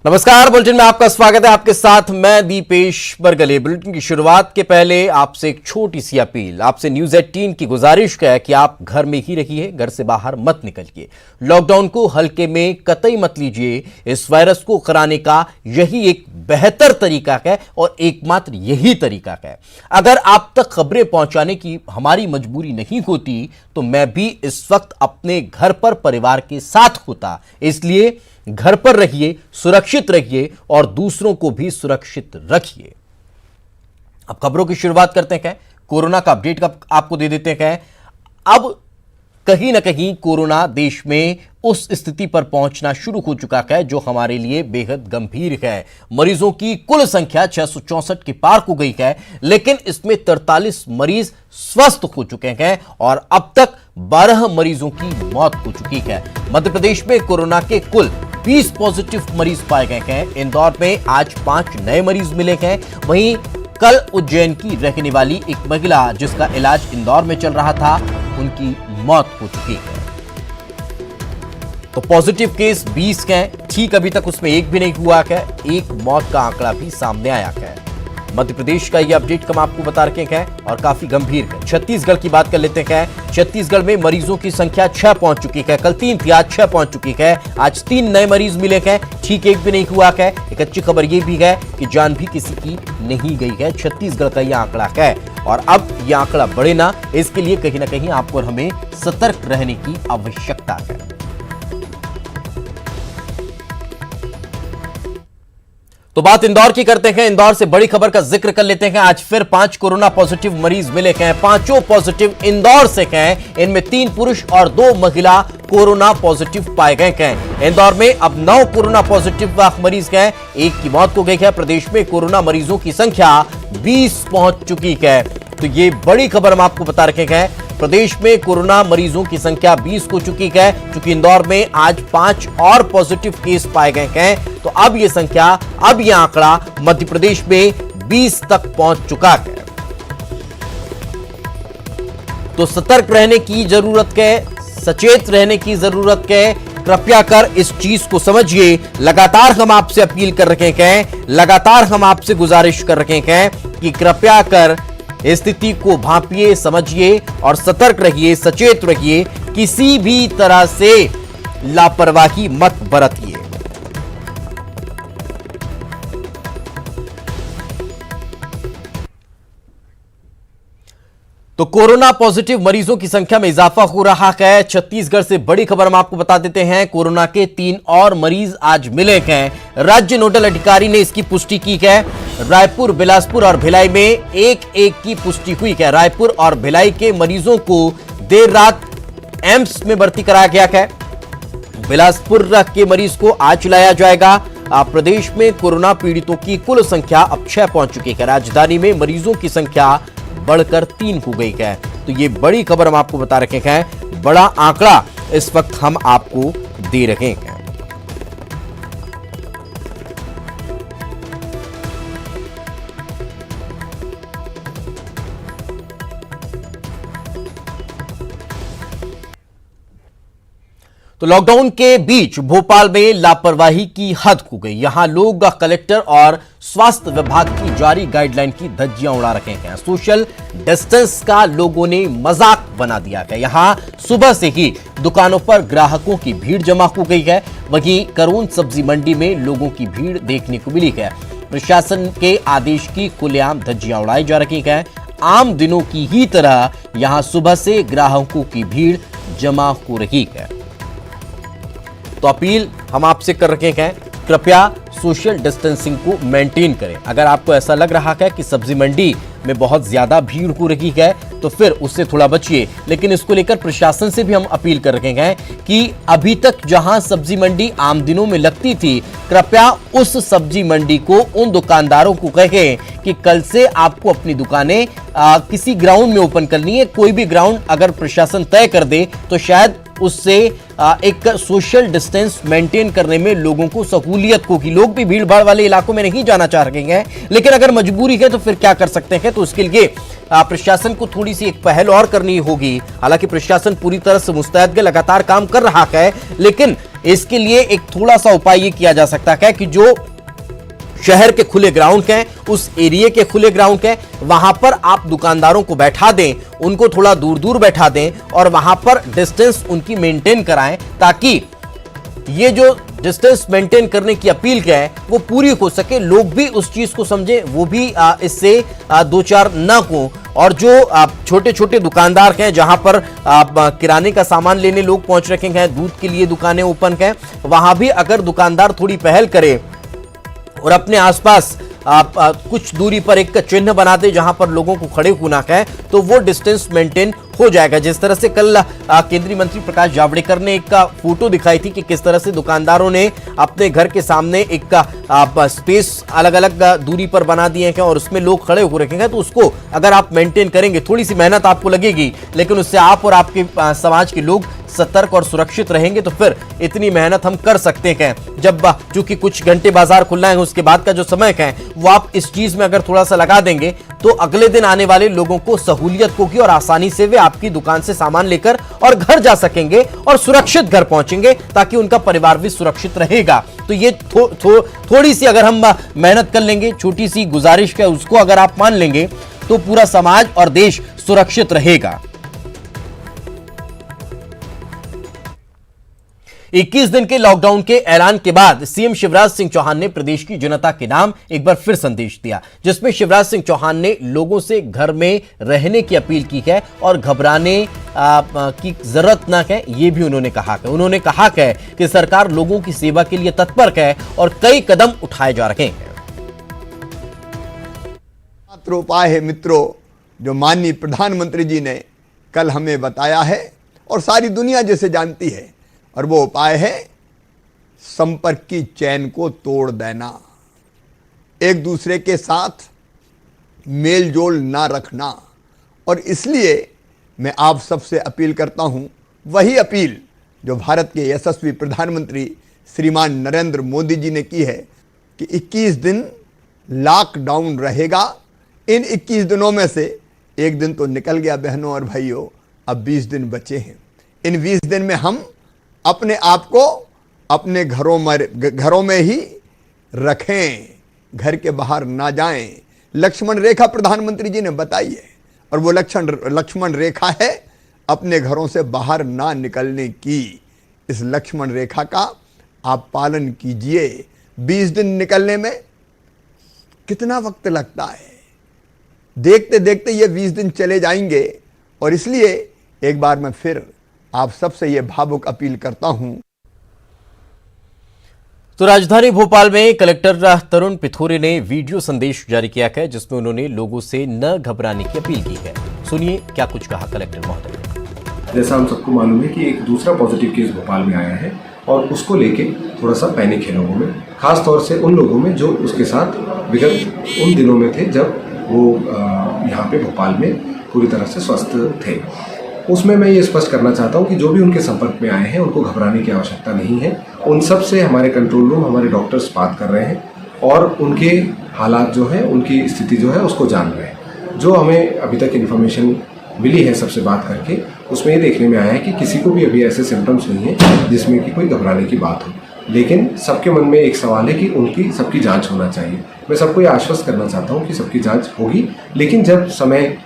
नमस्कार, बुलेटिन में आपका स्वागत है। आपके साथ मैं दीपेश बरगले। बुलेटिन की शुरुआत के पहले आपसे एक छोटी सी अपील। आपसे न्यूज 18 की गुजारिश है कि आप घर में ही रहिए, घर से बाहर मत निकलिए। लॉकडाउन को हल्के में कतई मत लीजिए। इस वायरस को कराने का यही एक बेहतर तरीका है और एकमात्र यही तरीका है। अगर आप तक खबरें पहुंचाने की हमारी मजबूरी नहीं होती तो मैं भी इस वक्त अपने घर पर परिवार के साथ होता। इसलिए घर पर रहिए, सुरक्षित रहिए और दूसरों को भी सुरक्षित रखिए। अब खबरों की शुरुआत करते हैं। कोरोना का अपडेट आपको दे देते हैं। अब कहीं ना कहीं कोरोना देश में उस स्थिति पर पहुंचना शुरू हो चुका है जो हमारे लिए बेहद गंभीर है। मरीजों की कुल संख्या 664 के पार हो गई है, लेकिन इसमें 43 मरीज स्वस्थ हो चुके हैं और अब तक 12 मरीजों की मौत हो चुकी है। मध्य प्रदेश में कोरोना के कुल 20 पॉजिटिव मरीज पाए गए हैं। इंदौर में आज 5 नए मरीज मिले हैं। वहीं कल उज्जैन की रहने वाली एक महिला जिसका इलाज इंदौर में चल रहा था, उनकी मौत हो चुकी है। तो पॉजिटिव केस 20 हैं, ठीक अभी तक उसमें एक भी नहीं हुआ है। एक मौत का आंकड़ा भी सामने आया है। मध्य प्रदेश का यह अपडेट हम आपको बता रखे हैं और काफी गंभीर है। छत्तीसगढ़ की बात कर लेते हैं। छत्तीसगढ़ में मरीजों की संख्या 6 पहुंच चुकी है। कल 3 थी, आज 6 पहुंच चुकी है। आज 3 नए मरीज मिले हैं, ठीक एक भी नहीं हुआ है। एक अच्छी खबर यह भी है कि जान भी किसी की नहीं गई है। छत्तीसगढ़ का यह आंकड़ा है और अब यह आंकड़ा बढ़े ना, इसके लिए कहीं ना कहीं आपको और हमें सतर्क रहने की आवश्यकता है। तो बात इंदौर की करते हैं। इंदौर से बड़ी खबर का जिक्र कर लेते हैं। आज फिर 5 कोरोना पॉजिटिव मरीज मिले हैं। पांचों पॉजिटिव इंदौर से हैं। इनमें 3 पुरुष और 2 महिला कोरोना पॉजिटिव पाए गए हैं। इंदौर में अब 9 कोरोना पॉजिटिव मरीज हैं। एक की मौत हो गई है। प्रदेश में कोरोना मरीजों की संख्या 20 पहुंच चुकी है। तो ये बड़ी खबर हम आपको बता रखे हैं। प्रदेश में कोरोना मरीजों की संख्या 20 हो चुकी है, क्योंकि इंदौर में आज 5 और पॉजिटिव केस पाए गए हैं। तो अब यह संख्या, अब यह आंकड़ा मध्य प्रदेश में 20 तक पहुंच चुका है। तो सतर्क रहने की जरूरत है, सचेत रहने की जरूरत है। कृपया कर इस चीज को समझिए। लगातार हम आपसे अपील कर रहे हैं, लगातार हम आपसे गुजारिश कर रहे हैं कि कृपया कर स्थिति को भांपिए, समझिए और सतर्क रहिए, सचेत रहिए। किसी भी तरह से लापरवाही मत बरतिए। तो कोरोना पॉजिटिव मरीजों की संख्या में इजाफा हो रहा है। छत्तीसगढ़ से बड़ी खबर हम आपको बता देते हैं। कोरोना के 3 और मरीज आज मिले हैं। राज्य नोडल अधिकारी ने इसकी पुष्टि की है। रायपुर, बिलासपुर और भिलाई में एक की पुष्टि हुई है। रायपुर और भिलाई के मरीजों को देर रात एम्स में भर्ती कराया गया है। बिलासपुर के मरीज को आज लाया जाएगा। प्रदेश में कोरोना पीड़ितों की कुल संख्या अब 6 पहुंच चुकी है। राजधानी में मरीजों की संख्या बढ़कर 3 हो गई है। तो ये बड़ी खबर हम आपको बता रखे हैं। बड़ा आंकड़ा इस वक्त हम आपको दे रहे हैं। तो लॉकडाउन के बीच भोपाल में लापरवाही की हद हो गई। यहां लोग कलेक्टर और स्वास्थ्य विभाग की जारी गाइडलाइन की धज्जियां उड़ा रहे हैं। सोशल डिस्टेंस का लोगों ने मजाक बना दिया है। यहां सुबह से ही दुकानों पर ग्राहकों की भीड़ जमा हो गई है। वहीं करोंद सब्जी मंडी में लोगों की भीड़ देखने को मिली है। प्रशासन के आदेश की खुलेआम धज्जियां उड़ाई जा रही है। आम दिनों की ही तरह यहां सुबह से ग्राहकों की भीड़ जमा हो रही है। तो अपील हम आपसे कर रहे हैं, कृपया सोशल डिस्टेंसिंग को मेंटेन करें। अगर आपको ऐसा लग रहा है कि सब्जी मंडी में बहुत ज्यादा भीड़ हो रही है तो फिर उससे थोड़ा बचिए। लेकिन इसको लेकर प्रशासन से भी हम अपील कर रहे हैं कि अभी तक जहां सब्जी मंडी आम दिनों में लगती थी, कृपया उस सब्जी मंडी को उन दुकानदारों को कहें कि कल से आपको अपनी दुकानें किसी ग्राउंड में ओपन करनी है। कोई भी ग्राउंड अगर प्रशासन तय कर दे तो शायद उससे एक सोशल डिस्टेंस मेंटेन करने में लोगों को सहूलियत होगी। लोग भी भीड़ भाड़ वाले इलाकों में नहीं जाना चाह रहे हैं, लेकिन अगर मजबूरी है तो फिर क्या कर सकते हैं। तो उसके लिए प्रशासन को थोड़ी सी एक पहल और करनी होगी। हालांकि प्रशासन पूरी तरह से मुस्तैद है, लगातार काम कर रहा है, लेकिन इसके लिए एक थोड़ा सा उपाय ये किया जा सकता है कि जो शहर के खुले ग्राउंड हैं, उस एरिया के खुले ग्राउंड हैं, वहां पर आप दुकानदारों को बैठा दें, उनको थोड़ा दूर दूर बैठा दें और वहां पर डिस्टेंस उनकी मेंटेन कराएं, ताकि ये जो डिस्टेंस मेंटेन करने की अपील क्या है वो पूरी हो सके, लोग भी उस चीज को समझे, वो भी इससे दो चार न हो। और जो छोटे छोटे दुकानदार हैं, जहां पर किराने का सामान लेने लोग पहुंच रखे हैं, दूध के लिए दुकानें ओपन हैं, वहां भी अगर दुकानदार थोड़ी पहल करे और अपने आसपास कुछ दूरी पर एक चिन्ह बना दे जहां पर लोगों को खड़े होना है, तो वो डिस्टेंस मेंटेन हो जाएगा। जिस तरह से कल केंद्रीय मंत्री प्रकाश जावड़ेकर ने एक फोटो दिखाई थी कि किस तरह से दुकानदारों ने अपने घर के सामने एक स्पेस अलग अलग दूरी पर बना दिए हैं और उसमें लोग खड़े हो रखे हैं, तो उसको अगर आप मेंटेन करेंगे, थोड़ी सी मेहनत आपको लगेगी, लेकिन उससे आप और आपके समाज के लोग सतर्क और सुरक्षित रहेंगे, तो फिर इतनी मेहनत हम कर सकते हैं। जब चूंकि कुछ घंटे बाजार खुलना है, उसके बाद का जो समय है वो आप इस चीज में अगर थोड़ा सा लगा देंगे, तो अगले दिन आने वाले लोगों को सहूलियत होगी और आसानी से वे आपकी दुकान से सामान लेकर और घर जा सकेंगे और सुरक्षित घर पहुंचेंगे, ताकि उनका परिवार भी सुरक्षित रहेगा। तो ये थोड़ी सी अगर हम मेहनत कर लेंगे, छोटी सी गुजारिश है, उसको अगर आप मान लेंगे, तो पूरा समाज और देश सुरक्षित रहेगा। 21 दिन के लॉकडाउन के ऐलान के बाद सीएम शिवराज सिंह चौहान ने प्रदेश की जनता के नाम एक बार फिर संदेश दिया, जिसमें शिवराज सिंह चौहान ने लोगों से घर में रहने की अपील की है और घबराने की जरूरत न है, ये भी उन्होंने कहा है। उन्होंने कहा है कि सरकार लोगों की सेवा के लिए तत्पर है और कई कदम उठाए जा रहे हैं। मात्र उपाय है मित्रों, जो माननीय प्रधानमंत्री जी ने कल हमें बताया है और सारी दुनिया जिसे जानती है, और वो उपाय है संपर्क की चैन को तोड़ देना, एक दूसरे के साथ मेल जोल ना रखना। और इसलिए मैं आप सबसे अपील करता हूं, वही अपील जो भारत के यशस्वी प्रधानमंत्री श्रीमान नरेंद्र मोदी जी ने की है कि 21 दिन लॉकडाउन रहेगा। इन 21 दिनों में से एक दिन तो निकल गया बहनों और भाइयों, अब 20 दिन बचे हैं। इन 20 दिन में हम अपने आप को अपने घरों में ही रखें, घर के बाहर ना जाएं। लक्ष्मण रेखा प्रधानमंत्री जी ने बताई है, और वो लक्ष्मण रेखा है अपने घरों से बाहर ना निकलने की। इस लक्ष्मण रेखा का आप पालन कीजिए। 20 दिन निकलने में कितना वक्त लगता है, देखते देखते ये 20 दिन चले जाएंगे। और इसलिए एक बार मैं फिर आप सबसे ये भावुक अपील करता हूं। तो राजधानी भोपाल में कलेक्टर तरुण पिथोरे ने वीडियो संदेश जारी किया है, जिसमें उन्होंने लोगों से न घबराने की अपील की है। सुनिए क्या कुछ कहा कलेक्टर महोदय ने। जैसा हम सबको मालूम है कि एक दूसरा पॉजिटिव केस भोपाल में आया है और उसको लेके थोड़ा सा पैनिक है लोगों में, खास तौर से उन लोगों में जो उसके साथ विगत उन दिनों में थे जब वो यहाँ पे भोपाल में पूरी तरह से स्वस्थ थे। उसमें मैं ये स्पष्ट करना चाहता हूँ कि जो भी उनके संपर्क में आए हैं उनको घबराने की आवश्यकता नहीं है। उन सब से हमारे कंट्रोल रूम, हमारे डॉक्टर्स बात कर रहे हैं और उनके हालात जो है, उनकी स्थिति जो है उसको जान रहे हैं। जो हमें अभी तक इन्फॉर्मेशन मिली है सबसे बात करके, उसमें ये देखने में आया है कि किसी को भी अभी ऐसे सिम्टम्स नहीं है जिसमें कि कोई घबराने की बात हो। लेकिन सबके मन में एक सवाल है कि उनकी सबकी जांच होना चाहिए। मैं सबको ये आश्वस्त करना चाहता हूँ कि सबकी जांच होगी, लेकिन जब समय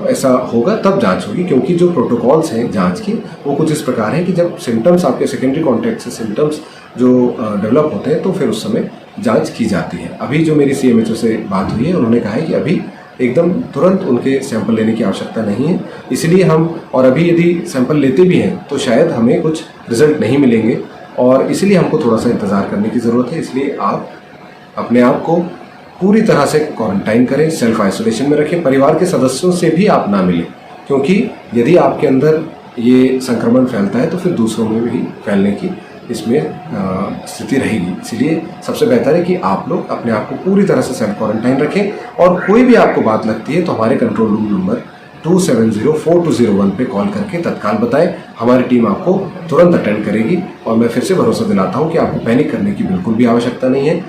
ऐसा होगा तब जांच होगी, क्योंकि जो प्रोटोकॉल्स हैं जांच के वो कुछ इस प्रकार हैं कि जब सिम्टम्स आपके सेकेंडरी कॉन्टैक्ट से सिम्टम्स जो डेवलप होते हैं तो फिर उस समय जांच की जाती है। अभी जो मेरी CMHO से बात हुई है, उन्होंने कहा है कि अभी एकदम तुरंत उनके सैंपल लेने की आवश्यकता नहीं है। इसलिए हम, और अभी यदि सैंपल लेते भी हैं तो शायद हमें कुछ रिजल्ट नहीं मिलेंगे और इसलिए हमको थोड़ा सा इंतज़ार करने की ज़रूरत है। इसलिए आप अपने आप को पूरी तरह से क्वारंटाइन करें, सेल्फ आइसोलेशन में रखें, परिवार के सदस्यों से भी आप ना मिलें, क्योंकि यदि आपके अंदर ये संक्रमण फैलता है तो फिर दूसरों में भी फैलने की इसमें स्थिति रहेगी। इसलिए सबसे बेहतर है कि आप लोग अपने आप को पूरी तरह से सेल्फ क्वारंटाइन रखें और कोई भी आपको बात लगती है तो हमारे कंट्रोल रूम नंबर 2704201 पे कॉल करके तत्काल बताएं। हमारी टीम आपको तुरंत अटेंड करेगी और मैं फिर से भरोसा दिलाता हूं कि आपको पैनिक करने की बिल्कुल भी आवश्यकता नहीं है।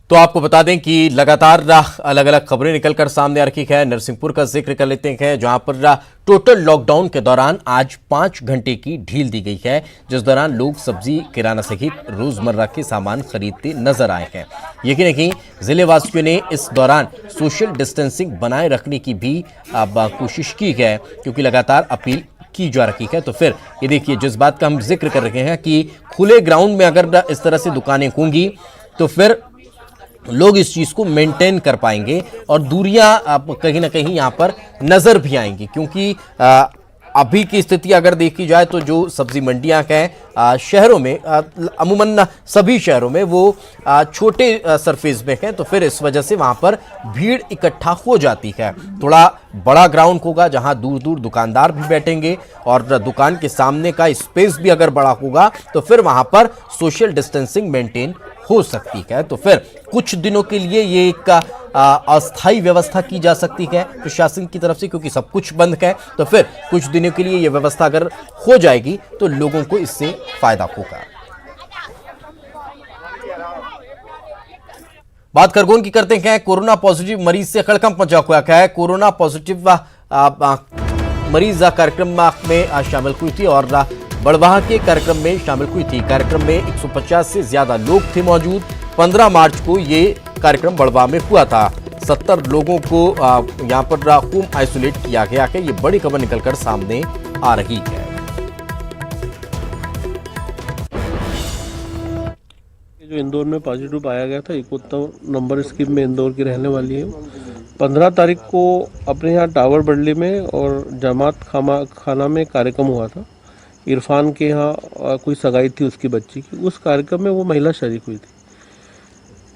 तो आपको बता दें कि लगातार अलग अलग खबरें निकलकर सामने आ रही है। नरसिंहपुर का जिक्र कर लेते हैं, जहां पर टोटल लॉकडाउन के दौरान आज 5 घंटे की ढील दी गई है, जिस दौरान लोग सब्जी किराना सहित रोजमर्रा के सामान खरीदते नजर आए हैं। यकीन है कि जिले वासियों ने इस दौरान सोशल डिस्टेंसिंग बनाए रखने की भी कोशिश की है, क्योंकि लगातार अपील की जा रही है। तो फिर ये देखिए, जिस बात का हम जिक्र कर रहे हैं कि खुले ग्राउंड में अगर इस तरह से दुकानें होंगी तो फिर लोग इस चीज को मेंटेन कर पाएंगे और दूरियां कहीं ना कहीं यहां पर नजर भी आएंगी, क्योंकि अभी की स्थिति अगर देखी जाए तो जो सब्जी मंडियां हैं शहरों में, अमूमन सभी शहरों में वो छोटे सरफेस में हैं, तो फिर इस वजह से वहां पर भीड़ इकट्ठा हो जाती है। थोड़ा बड़ा ग्राउंड होगा जहां दूर दूर दुकानदार भी बैठेंगे और दुकान के सामने का स्पेस भी अगर बड़ा होगा तो फिर वहां पर सोशल डिस्टेंसिंग मेंटेन हो सकती है। तो फिर कुछ दिनों के लिए ये एक अस्थायी व्यवस्था की जा सकती है प्रशासन की तरफ से, क्योंकि सब कुछ बंद है। तो फिर कुछ दिनों के लिए ये व्यवस्था अगर हो जाएगी तो लोगों को इससे फायदा होगा। बात खरगोन की करते हैं। कोरोना पॉजिटिव मरीज से हड़कंप मचा हुआ है। कोरोना पॉजिटिव मरीज कार्यक्रम में शामिल हुई थी और बड़वाह के कार्यक्रम में शामिल हुई थी। कार्यक्रम में 150 से ज्यादा लोग थे मौजूद। 15 मार्च को ये कार्यक्रम बड़वाह में हुआ था। 70 लोगों को यहां पर होम आइसोलेट किया गया है। ये बड़ी खबर निकलकर सामने आ रही है। जो इंदौर में पॉजिटिव पाया गया था, 71 नंबर स्कीम में इंदौर की रहने वाली है। 15 तारीख को अपने यहाँ टावर बडली में और जमात खाना में कार्यक्रम हुआ था। इरफान के यहाँ कोई सगाई थी उसकी बच्ची की, उस कार्यक्रम में वो महिला शरीक हुई थी।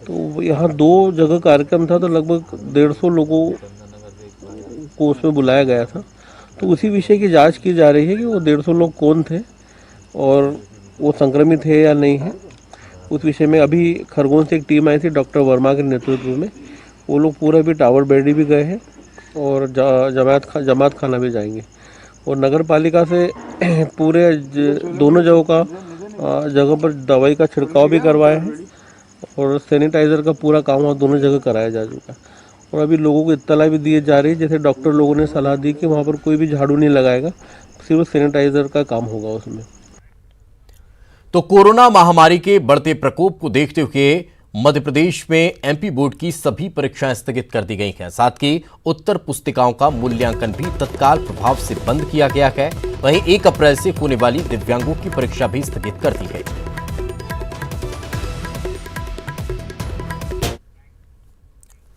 तो यहाँ 2 जगह कार्यक्रम था, तो लगभग 150 लोगों को उसमें बुलाया गया था। तो उसी विषय की जांच की जा रही है कि वो 150 लोग कौन थे और वो संक्रमित है या नहीं है। उस विषय में अभी खरगोन से एक टीम आई थी डॉक्टर वर्मा के नेतृत्व में। वो लोग पूरा भी टावर बेडी भी गए हैं और जमात खाना भी जाएंगे। और नगर पालिका से पूरे दोनों जगह पर दवाई का छिड़काव भी करवाया है और सैनिटाइजर का पूरा काम वहाँ दोनों जगह कराया जा चुका है। और अभी लोगों को इत्तला भी दी जा रही है, जैसे डॉक्टर लोगों ने सलाह दी कि वहाँ पर कोई भी झाड़ू नहीं लगाएगा, सिर्फ सैनिटाइजर का काम होगा उसमें। तो कोरोना महामारी के बढ़ते प्रकोप को देखते हुए मध्य प्रदेश में एमपी बोर्ड की सभी परीक्षाएं स्थगित कर दी गई हैं। साथ ही उत्तर पुस्तिकाओं का मूल्यांकन भी तत्काल प्रभाव से बंद किया गया है। वहीं 1 अप्रैल से होने वाली दिव्यांगों की परीक्षा भी स्थगित कर दी गई।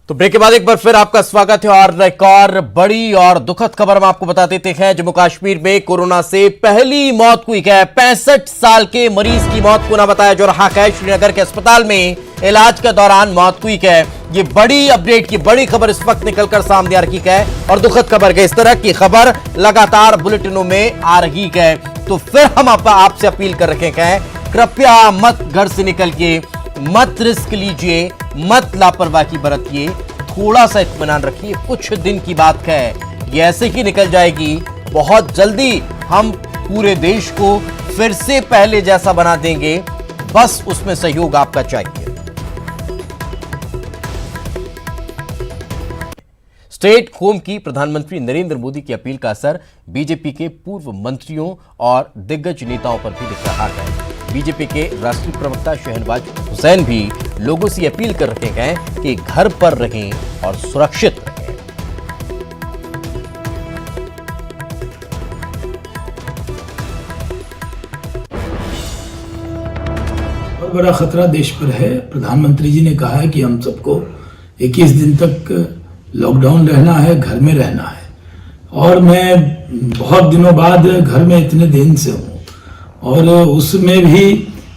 तो ब्रेक के बाद एक बार फिर आपका स्वागत है और एक और बड़ी और दुखद खबर हम आपको बता देते हैं। जम्मू कश्मीर में कोरोना से पहली मौत हुई है। 65 साल के मरीज की मौत को ना बताया जा रहा है। श्रीनगर के अस्पताल में इलाज के दौरान मौत हुई है। ये बड़ी अपडेट की बड़ी खबर इस वक्त निकलकर सामने आ रही है और दुखद खबर है। इस तरह की खबर लगातार बुलेटिनों में आ रही है। तो फिर हम आपसे अपील कर रहे हैं, कृपया मत घर से निकलिए, मत रिस्क लीजिए, मत लापरवाही बरतिए, थोड़ा सा इत्मीनान रखिए। कुछ दिन की बात है, ये ऐसे ही निकल जाएगी। बहुत जल्दी हम पूरे देश को फिर से पहले जैसा बना देंगे, बस उसमें सहयोग आपका चाहिए। स्टेट होम की प्रधानमंत्री नरेंद्र मोदी की अपील का असर बीजेपी के पूर्व मंत्रियों और दिग्गज नेताओं पर भी दिख रहा है। बीजेपी के राष्ट्रीय प्रवक्ता शहनवाज हुसैन भी लोगों से अपील कर रहे हैं कि घर पर रहें और सुरक्षित रहें। बहुत बड़ा खतरा देश पर है। प्रधानमंत्री जी ने कहा है कि हम सबको 21 दिन तक लॉकडाउन रहना है, घर में रहना है। और मैं बहुत दिनों बाद घर में इतने दिन से हूँ और उसमें भी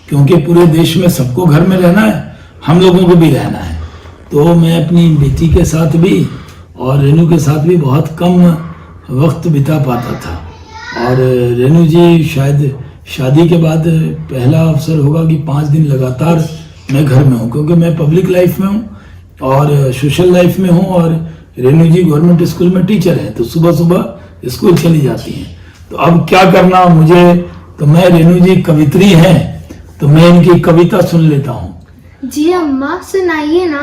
क्योंकि पूरे देश में सबको घर में रहना है, हम लोगों को भी रहना है। तो मैं अपनी बेटी के साथ भी और रेनू के साथ भी बहुत कम वक्त बिता पाता था। और रेनू जी शायद शादी के बाद पहला अवसर होगा कि 5 दिन लगातार मैं घर में हूँ, क्योंकि मैं पब्लिक लाइफ में हूँ और सोशल लाइफ में हूँ और रेणु जी गवर्नमेंट स्कूल में टीचर है, तो सुबह सुबह स्कूल चली जाती हैं। तो अब क्या करना मुझे, तो मैं रेणु जी कवित्री हैं, तो मैं इनकी कविता सुन लेता हूँ। जी अम्मा सुनाइए ना।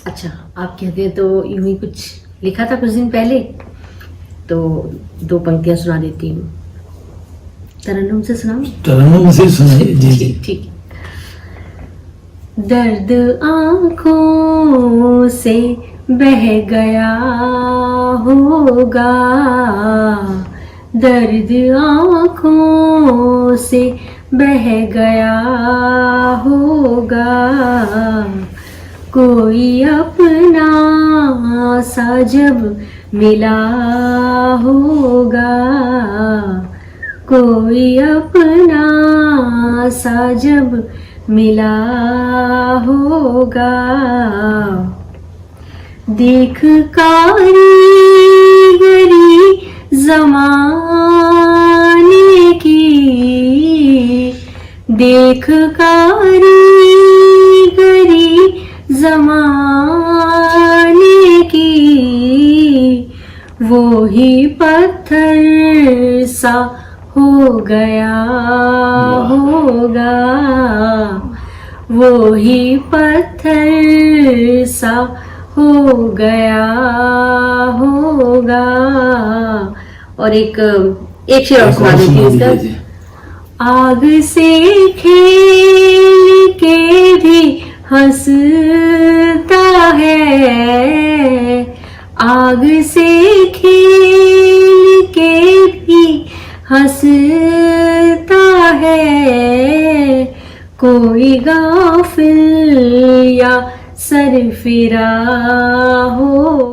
अच्छा, आप कहते हैं तो यूं ही कुछ लिखा था कुछ दिन पहले, तो 2 पंक्तियां सुना देती हूँ। तरन्नुम से सुनाऊं? तरन्नुम से सुनाइए। जी जी ठीक। दर्द आंखों से बह गया होगा, दर्द आंखों से बह गया होगा, कोई अपना सा जब मिला होगा, कोई अपना सा जब मिला होगा, देख कारीगरी ज़माने की, देख कारीगरी ज़माने की, वो ही पत्थर सा हो गया होगा, वो ही पत्थर सा हो गया होगा। और एक शेर और सुना देती हूँ इसका। आग से खेल के भी हंसता है, आग से खेल के भी हंसता है, कोई गाफिल या सरफिरा हो